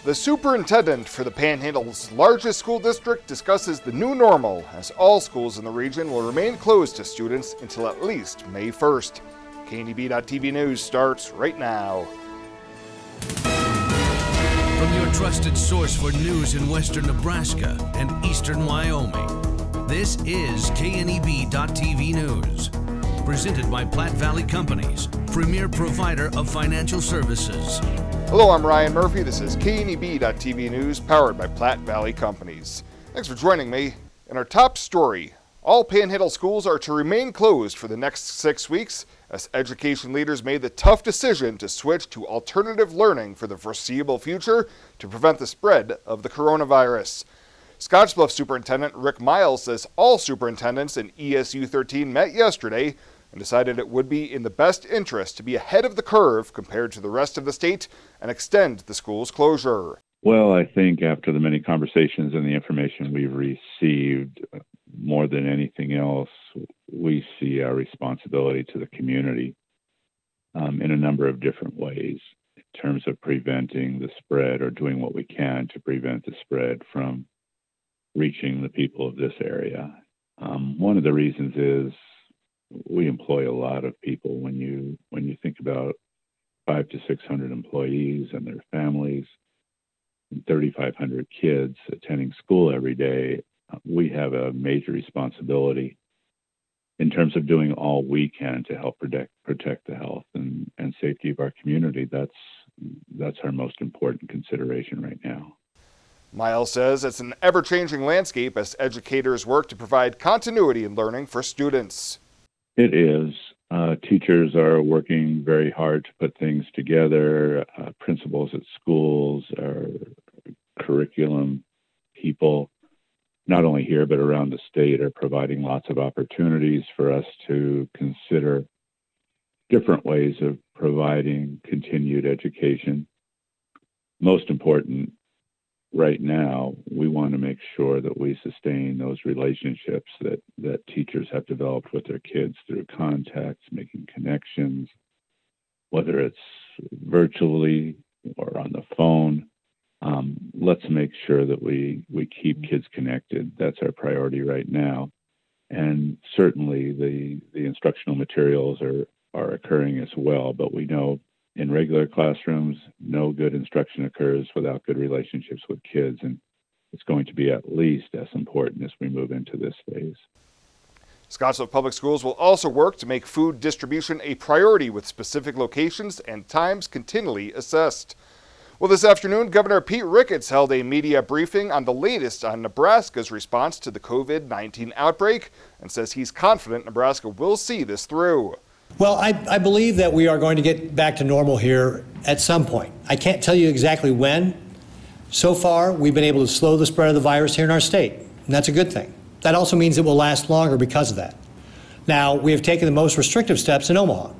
The superintendent for the Panhandle's largest school district discusses the new normal as all schools in the region will remain closed to students until at least May 1st. KNEB.TV News starts right now. From your trusted source for news in western Nebraska and eastern Wyoming, this is KNEB.TV News. Presented by Platte Valley Companies, premier provider of financial services. Hello, I'm Ryan Murphy. This is KNEB.TV News, powered by Platte Valley Companies. Thanks for joining me. In our top story, all Panhandle schools are to remain closed for the next 6 weeks as education leaders made the tough decision to switch to alternative learning for the foreseeable future to prevent the spread of the coronavirus. Scottsbluff Superintendent Rick Miles says all superintendents in ESU 13 met yesterday and decided it would be in the best interest to be ahead of the curve compared to the rest of the state and extend the school's closure. Well, I think after the many conversations and the information we've received, more than anything else, we see our responsibility to the community in a number of different ways in terms of preventing the spread or doing what we can to prevent the spread from reaching the people of this area. One of the reasons is we employ a lot of people. When you think about 500 to 600 employees and their families, and 3,500 kids attending school every day, we have a major responsibility in terms of doing all we can to help protect the health and safety of our community. That's our most important consideration right now. Miles says it's an ever-changing landscape as educators work to provide continuity in learning for students. It is. Teachers are working very hard to put things together. Principals at schools, our curriculum people, not only here but around the state, are providing lots of opportunities for us to consider different ways of providing continued education. Most important, right now, we want to make sure that we sustain those relationships that teachers have developed with their kids through contacts, making connections, whether it's virtually or on the phone. Let's make sure that we keep kids connected. That's our priority right now. And certainly the instructional materials are occurring as well, but we know in regular classrooms, no good instruction occurs without good relationships with kids, and it's going to be at least as important as we move into this phase. Scottsbluff Public Schools will also work to make food distribution a priority with specific locations and times continually assessed. Well, this afternoon, Governor Pete Ricketts held a media briefing on the latest on Nebraska's response to the COVID-19 outbreak and says he's confident Nebraska will see this through. Well, I believe that we are going to get back to normal here at some point. I can't tell you exactly when. So far, we've been able to slow the spread of the virus here in our state, and that's a good thing. That also means it will last longer because of that. Now, we have taken the most restrictive steps in Omaha,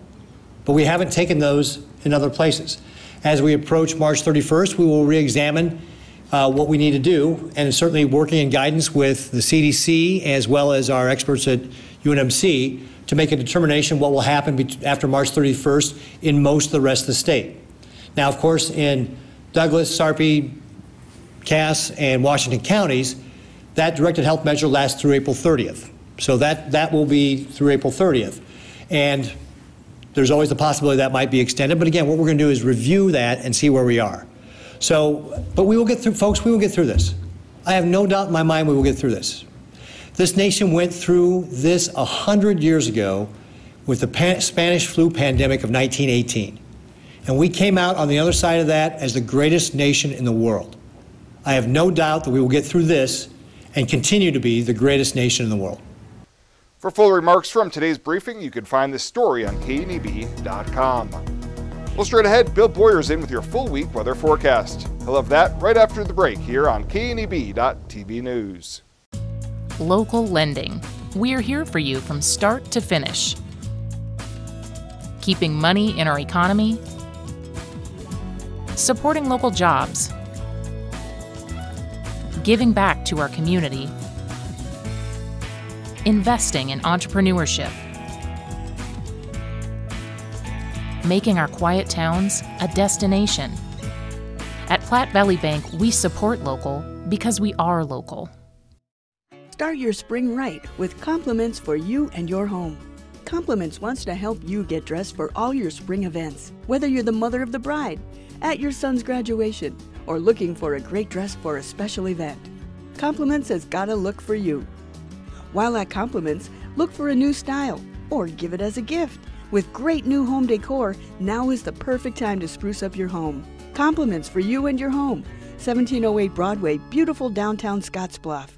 but we haven't taken those in other places. As we approach March 31st, we will re-examine what we need to do, and certainly working in guidance with the CDC as well as our experts at UNMC to make a determination what will happen after March 31st in most of the rest of the state. Now, of course, in Douglas, Sarpy, Cass, and Washington counties, that directed health measure lasts through April 30th. So that will be through April 30th. And there's always the possibility that might be extended. But again, what we're going to do is review that and see where we are. So, but we will get through, folks, we will get through this. I have no doubt in my mind we will get through this. This nation went through this 100 years ago with the Spanish flu pandemic of 1918. And we came out on the other side of that as the greatest nation in the world. I have no doubt that we will get through this and continue to be the greatest nation in the world. For full remarks from today's briefing, you can find this story on KNEB.com. Well, straight ahead, Bill Boyer's in with your full week weather forecast. He'll have that right after the break here on KNEB.TV News. Local lending. We're here for you from start to finish. Keeping money in our economy. Supporting local jobs. Giving back to our community. Investing in entrepreneurship. Making our quiet towns a destination. At Platte Valley Bank, we support local because we are local. Start your spring right with Compliments for you and your home. Compliments wants to help you get dressed for all your spring events. Whether you're the mother of the bride, at your son's graduation, or looking for a great dress for a special event, Compliments has got a look for you. While at Compliments, look for a new style or give it as a gift. With great new home decor, now is the perfect time to spruce up your home. Compliments for you and your home. 1708 Broadway, beautiful downtown Scottsbluff.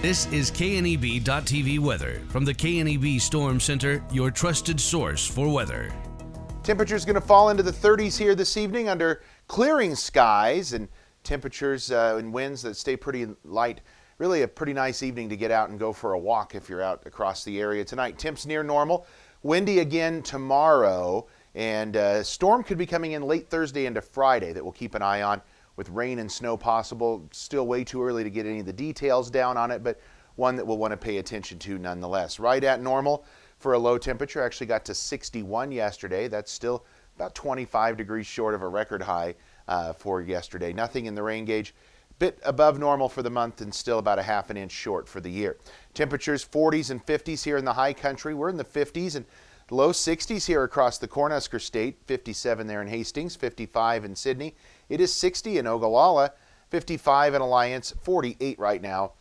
This is KNEB.TV weather from the KNEB Storm Center, your trusted source for weather. Temperatures going to fall into the 30s here this evening under clearing skies and temperatures and winds that stay pretty light. Really a pretty nice evening to get out and go for a walk if you're out across the area tonight. Temps near normal. Windy again tomorrow, and storm could be coming in late Thursday into Friday that we'll keep an eye on, with rain and snow possible. Still way too early to get any of the details down on it, but one that we'll want to pay attention to nonetheless. Right at normal for a low temperature. Actually got to 61 yesterday. That's still about 25 degrees short of a record high for yesterday. Nothing in the rain gauge. Bit above normal for the month and still about a half an inch short for the year. Temperatures 40s and 50s here in the high country. We're in the 50s and low 60s here across the Cornhusker State. 57 there in Hastings, 55 in Sydney. It is 60 in Ogallala, 55 in Alliance, 48 right now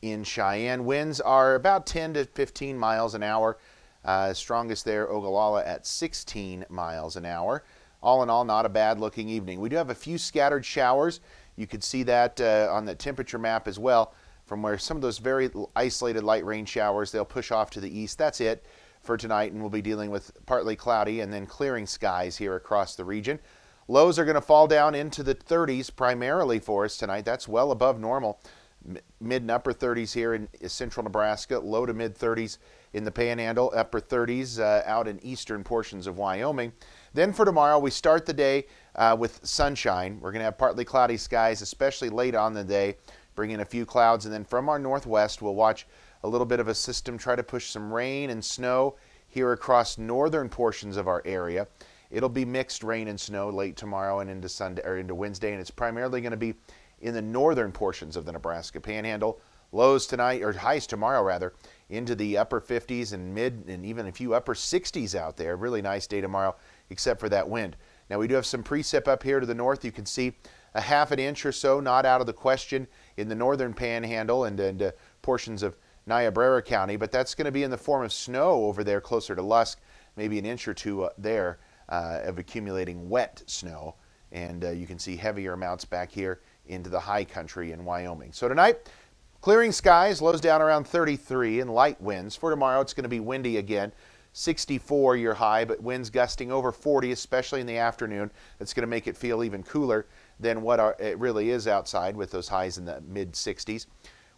in Cheyenne. Winds are about 10 to 15 miles an hour. Strongest there, Ogallala at 16 miles an hour. All in all, not a bad looking evening. We do have a few scattered showers. You could see that on the temperature map as well, from where some of those very isolated light rain showers, they'll push off to the east. That's it for tonight, and we'll be dealing with partly cloudy and then clearing skies here across the region. Lows are going to fall down into the 30s primarily for us tonight. That's well above normal. Mid and upper 30s here in central Nebraska, low to mid 30s in the Panhandle, upper 30s out in eastern portions of Wyoming. Then for tomorrow, we start the day with sunshine. We're going to have partly cloudy skies, especially late on the day, bring in a few clouds. And then from our northwest, we'll watch a little bit of a system try to push some rain and snow here across northern portions of our area. It'll be mixed rain and snow late tomorrow and into Sunday or into Wednesday, and it's primarily going to be in the northern portions of the Nebraska Panhandle. Lows tonight, or highs tomorrow rather, into the upper 50s and mid and even a few upper 60s out there. Really nice day tomorrow, except for that wind. Now we do have some precip up here to the north. You can see a half an inch or so, not out of the question in the northern Panhandle and portions of Niobrara County, but that's going to be in the form of snow over there closer to Lusk, maybe an inch or two there. Of accumulating wet snow, and you can see heavier amounts back here into the high country in Wyoming. So tonight, clearing skies, lows down around 33 and light winds. For tomorrow, it's going to be windy again, 64 your high, but winds gusting over 40, especially in the afternoon. That's going to make it feel even cooler than what it really is outside with those highs in the mid 60s.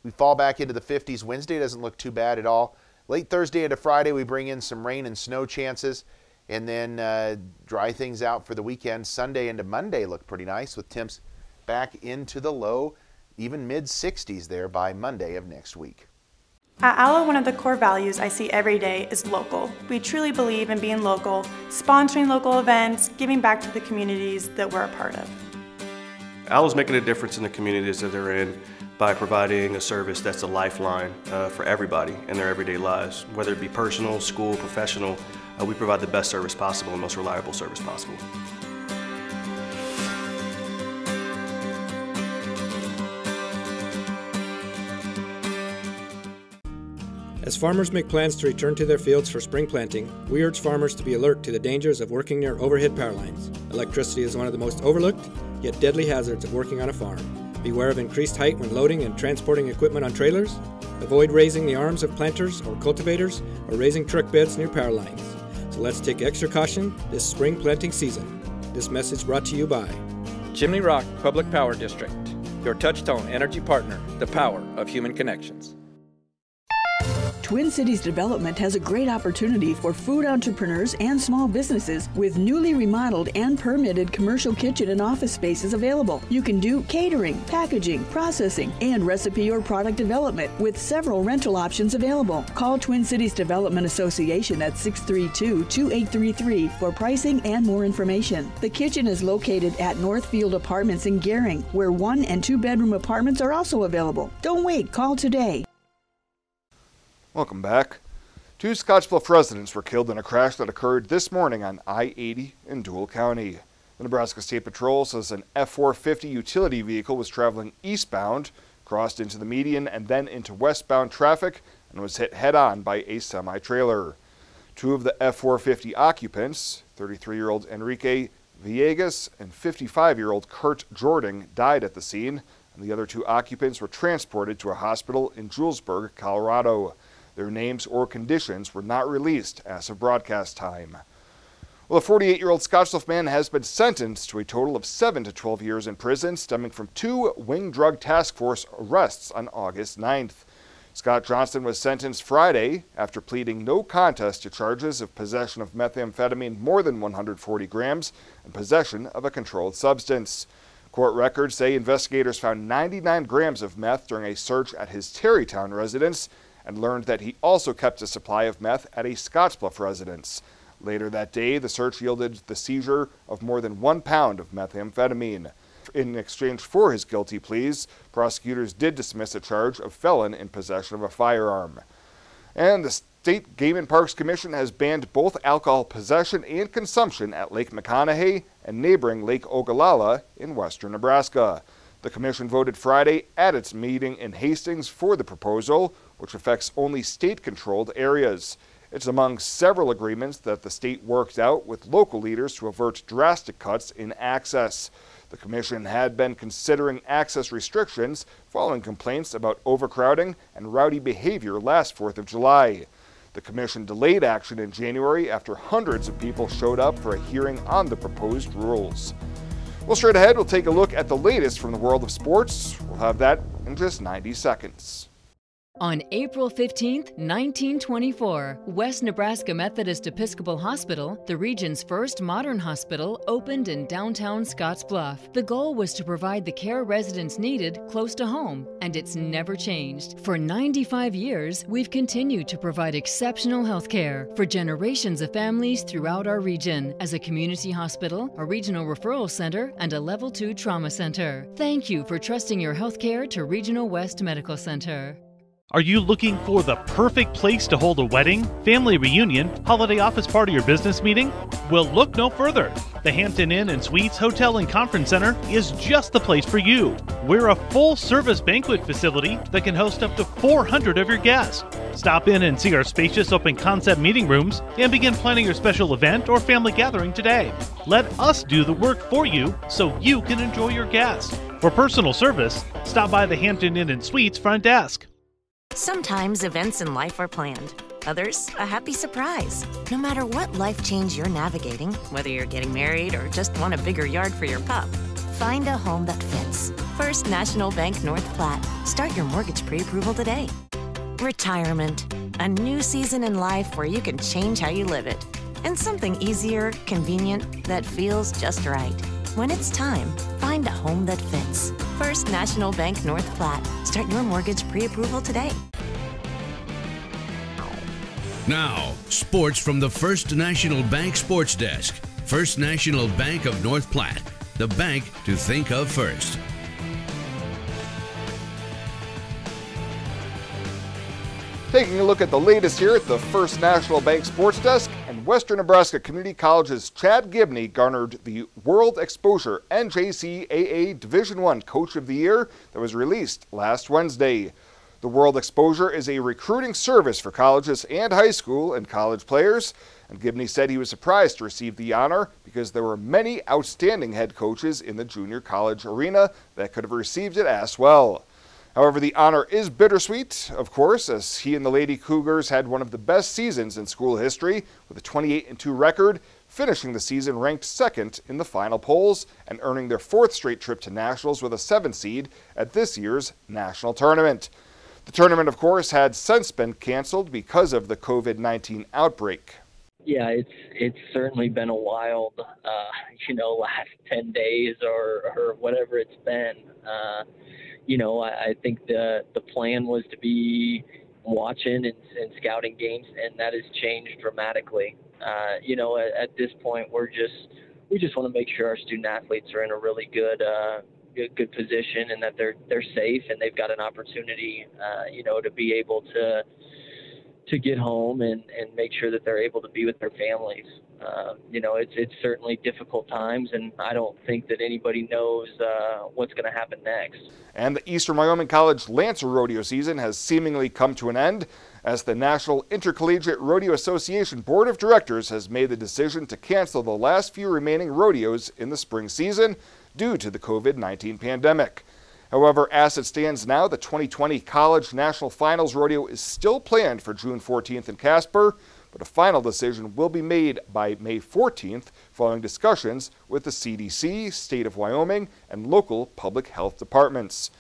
We fall back into the 50s. Wednesday doesn't look too bad at all. Late Thursday into Friday, we bring in some rain and snow chances, and then dry things out for the weekend. Sunday into Monday look pretty nice with temps back into the low, even mid 60s there by Monday of next week. At ALLO, one of the core values I see every day is local. We truly believe in being local, sponsoring local events, giving back to the communities that we're a part of. ALLO's making a difference in the communities that they're in by providing a service that's a lifeline for everybody in their everyday lives, whether it be personal, school, professional. We provide the best service possible and most reliable service possible. As farmers make plans to return to their fields for spring planting, we urge farmers to be alert to the dangers of working near overhead power lines. Electricity is one of the most overlooked, yet deadly hazards of working on a farm. Beware of increased height when loading and transporting equipment on trailers. Avoid raising the arms of planters or cultivators or raising truck beds near power lines. So let's take extra caution this spring planting season. This message brought to you by Chimney Rock Public Power District, your touch-tone energy partner, the power of human connections. Twin Cities Development has a great opportunity for food entrepreneurs and small businesses with newly remodeled and permitted commercial kitchen and office spaces available. You can do catering, packaging, processing, and recipe or product development with several rental options available. Call Twin Cities Development Association at 632-2833 for pricing and more information. The kitchen is located at Northfield Apartments in Gering, where 1- and 2-bedroom apartments are also available. Don't wait, call today. Welcome back. 2 Scottsbluff residents were killed in a crash that occurred this morning on I-80 in Deuel County. The Nebraska State Patrol says an F-450 utility vehicle was traveling eastbound, crossed into the median and then into westbound traffic, and was hit head-on by a semi-trailer. 2 of the F-450 occupants, 33-year-old Enrique Villegas and 55-year-old Kurt Jordan, died at the scene, and the other 2 occupants were transported to a hospital in Julesburg, Colorado. Their names or conditions were not released as of broadcast time. Well, a 48-year-old Scottsbluff man has been sentenced to a total of 7 to 12 years in prison, stemming from 2 Wing Drug Task Force arrests on August 9th. Scott Johnston was sentenced Friday after pleading no contest to charges of possession of methamphetamine more than 140 grams and possession of a controlled substance. Court records say investigators found 99 grams of meth during a search at his Terrytown residence, and learned that he also kept a supply of meth at a Scottsbluff residence. Later that day, the search yielded the seizure of more than 1 pound of methamphetamine. In exchange for his guilty pleas, prosecutors did dismiss a charge of felon in possession of a firearm. And the State Game and Parks Commission has banned both alcohol possession and consumption at Lake McConaughey and neighboring Lake Ogallala in western Nebraska. The commission voted Friday at its meeting in Hastings for the proposal, which affects only state-controlled areas. It's among several agreements that the state worked out with local leaders to avert drastic cuts in access. The commission had been considering access restrictions following complaints about overcrowding and rowdy behavior last 4th of July. The commission delayed action in January after hundreds of people showed up for a hearing on the proposed rules. Well, straight ahead, we'll take a look at the latest from the world of sports. We'll have that in just 90 seconds. On April 15, 1924, West Nebraska Methodist Episcopal Hospital, the region's first modern hospital, opened in downtown Scottsbluff. The goal was to provide the care residents needed close to home, and it's never changed. For 95 years, we've continued to provide exceptional health care for generations of families throughout our region as a community hospital, a regional referral center, and a Level 2 trauma center. Thank you for trusting your health care to Regional West Medical Center. Are you looking for the perfect place to hold a wedding, family reunion, holiday office party, or business meeting? Well, look no further. The Hampton Inn and Suites Hotel and Conference Center is just the place for you. We're a full-service banquet facility that can host up to 400 of your guests. Stop in and see our spacious open-concept meeting rooms and begin planning your special event or family gathering today. Let us do the work for you so you can enjoy your guests. For personal service, stop by the Hampton Inn and Suites front desk. Sometimes events in life are planned. Others, a happy surprise. No matter what life change you're navigating, whether you're getting married or just want a bigger yard for your pup, find a home that fits. First National Bank North Platte. Start your mortgage pre-approval today. Retirement. A new season in life where you can change how you live it. And something easier, convenient, that feels just right. When it's time, find a home that fits. First National Bank North Platte. Start your mortgage pre-approval today. Now, sports from the First National Bank Sports Desk. First National Bank of North Platte, the bank to think of first. Taking a look at the latest here at the First National Bank Sports Desk, and Western Nebraska Community College's Chad Gibney garnered the World Exposure NJCAA Division I Coach of the Year that was released last Wednesday. The World Exposure is a recruiting service for colleges and high school and college players, and Gibney said he was surprised to receive the honor because there were many outstanding head coaches in the junior college arena that could have received it as well. However, the honor is bittersweet, of course, as he and the Lady Cougars had one of the best seasons in school history with a 28-2 record, finishing the season ranked second in the final polls and earning their 4th straight trip to nationals with a 7th seed at this year's national tournament. The tournament, of course, had since been canceled because of the COVID-19 outbreak. Yeah, it's certainly been a wild, last 10 days or whatever it's been. I think the plan was to be watching and scouting games, and that has changed dramatically. At this point, we just want to make sure our student athletes are in a really good position and that they're safe and they've got an opportunity, to be able to get home and make sure that they're able to be with their families. It's certainly difficult times, and I don't think that anybody knows what's going to happen next. And the Eastern Wyoming College Lancer Rodeo season has seemingly come to an end, as the National Intercollegiate Rodeo Association Board of Directors has made the decision to cancel the last few remaining rodeos in the spring season due to the COVID-19 pandemic. However, as it stands now, the 2020 College National Finals Rodeo is still planned for June 14th in Casper, but a final decision will be made by May 14th following discussions with the CDC, State of Wyoming, and local public health departments.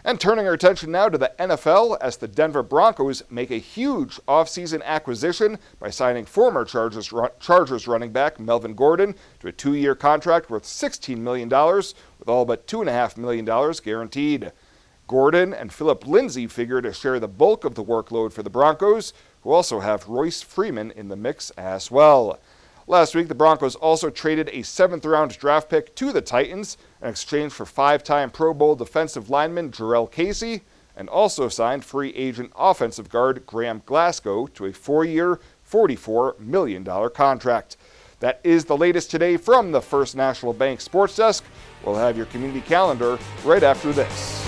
And turning our attention now to the NFL, as the Denver Broncos make a huge offseason acquisition by signing former Chargers running back Melvin Gordon to a 2-year contract worth $16 million, with all but $2.5 million guaranteed. Gordon and Philip Lindsay figure to share the bulk of the workload for the Broncos, who also have Royce Freeman in the mix as well. Last week, the Broncos also traded a 7th-round draft pick to the Titans in exchange for 5-time Pro Bowl defensive lineman Jarrell Casey, and also signed free agent offensive guard Graham Glasgow to a 4-year, $44 million contract. That is the latest today from the First National Bank Sports Desk. We'll have your community calendar right after this.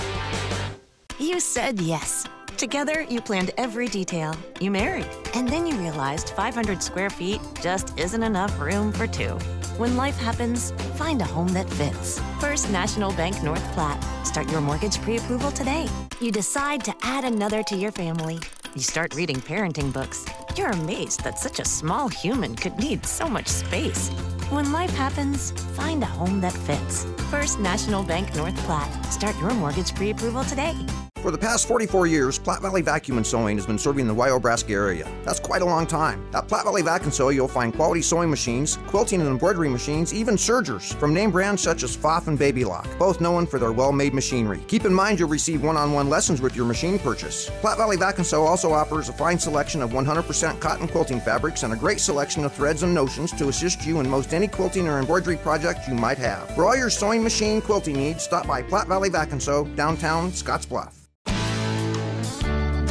You said yes. Together, you planned every detail. You married. And then you realized 500 square feet just isn't enough room for two. When life happens, find a home that fits. First National Bank North Platte. Start your mortgage pre-approval today. You decide to add another to your family. You start reading parenting books. You're amazed that such a small human could need so much space. When life happens, find a home that fits. First National Bank North Platte. Start your mortgage pre-approval today. For the past 44 years, Platte Valley Vacuum and Sewing has been serving the Wyobraska area. That's quite a long time. At Platte Valley Vac and Sew, you'll find quality sewing machines, quilting and embroidery machines, even sergers, from name brands such as Pfaff and Baby Lock, both known for their well-made machinery. Keep in mind you'll receive one-on-one lessons with your machine purchase. Platte Valley Vac and Sew also offers a fine selection of 100% cotton quilting fabrics and a great selection of threads and notions to assist you in most any quilting or embroidery project you might have. For all your sewing machine quilting needs, stop by Platte Valley Vac and Sew, downtown Scottsbluff.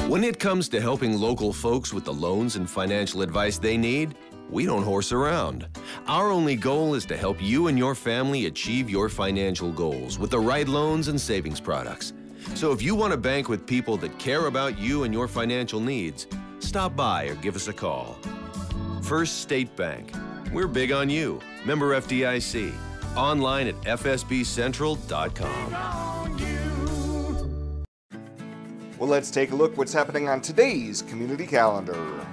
When it comes to helping local folks with the loans and financial advice they need, we don't horse around. Our only goal is to help you and your family achieve your financial goals with the right loans and savings products. So if you want to bank with people that care about you and your financial needs, stop by or give us a call. First State Bank. We're big on you. Member FDIC. Online at fsbcentral.com. Well, let's take a look what's happening on today's community calendar.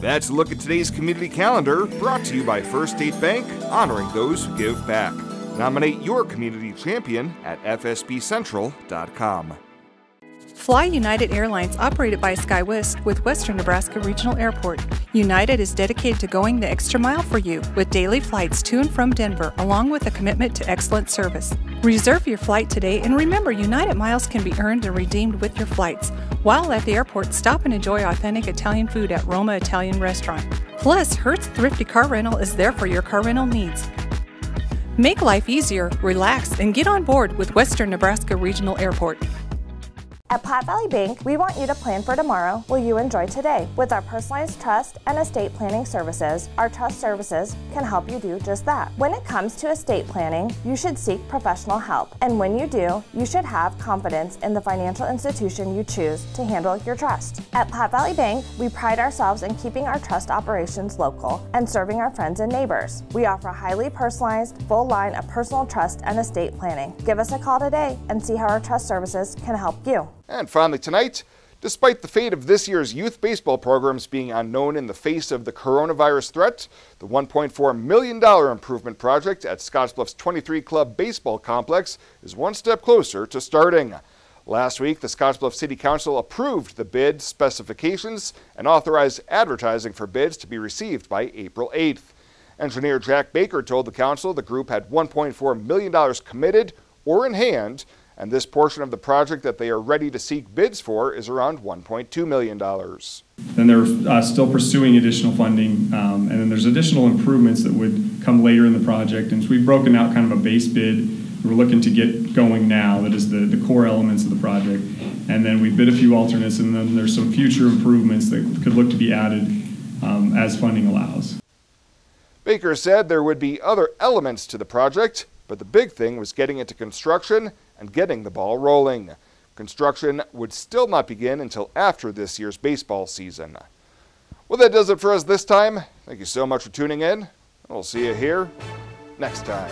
That's a look at today's community calendar, brought to you by First State Bank, honoring those who give back. Nominate your community champion at fsbcentral.com. Fly United Airlines, operated by SkyWest with Western Nebraska Regional Airport. United is dedicated to going the extra mile for you with daily flights to and from Denver, along with a commitment to excellent service. Reserve your flight today, and remember, United miles can be earned and redeemed with your flights. While at the airport, stop and enjoy authentic Italian food at Roma Italian Restaurant. Plus, Hertz Thrifty Car Rental is there for your car rental needs. Make life easier, relax, and get on board with Western Nebraska Regional Airport. At Platte Valley Bank, we want you to plan for tomorrow while you enjoy today. With our personalized trust and estate planning services, our trust services can help you do just that. When it comes to estate planning, you should seek professional help. And when you do, you should have confidence in the financial institution you choose to handle your trust. At Platte Valley Bank, we pride ourselves in keeping our trust operations local and serving our friends and neighbors. We offer a highly personalized, full line of personal trust and estate planning. Give us a call today and see how our trust services can help you. And finally tonight, despite the fate of this year's youth baseball programs being unknown in the face of the coronavirus threat, the $1.4 million improvement project at Scottsbluff's 23 Club baseball complex is one step closer to starting. Last week, the Scottsbluff City Council approved the bid specifications and authorized advertising for bids to be received by April 8th. Engineer Jack Baker told the council the group had $1.4 million committed or in hand, and this portion of the project that they are ready to seek bids for is around $1.2 million. Then they're still pursuing additional funding, and then there's additional improvements that would come later in the project. And so we've broken out kind of a base bid we're looking to get going now, that is the core elements of the project. And then we bid a few alternates, and then there's some future improvements that could look to be added as funding allows. Baker said there would be other elements to the project, but the big thing was getting into construction and getting the ball rolling. Construction would still not begin until after this year's baseball season. Well, that does it for us this time. Thank you so much for tuning in. We'll see you here next time.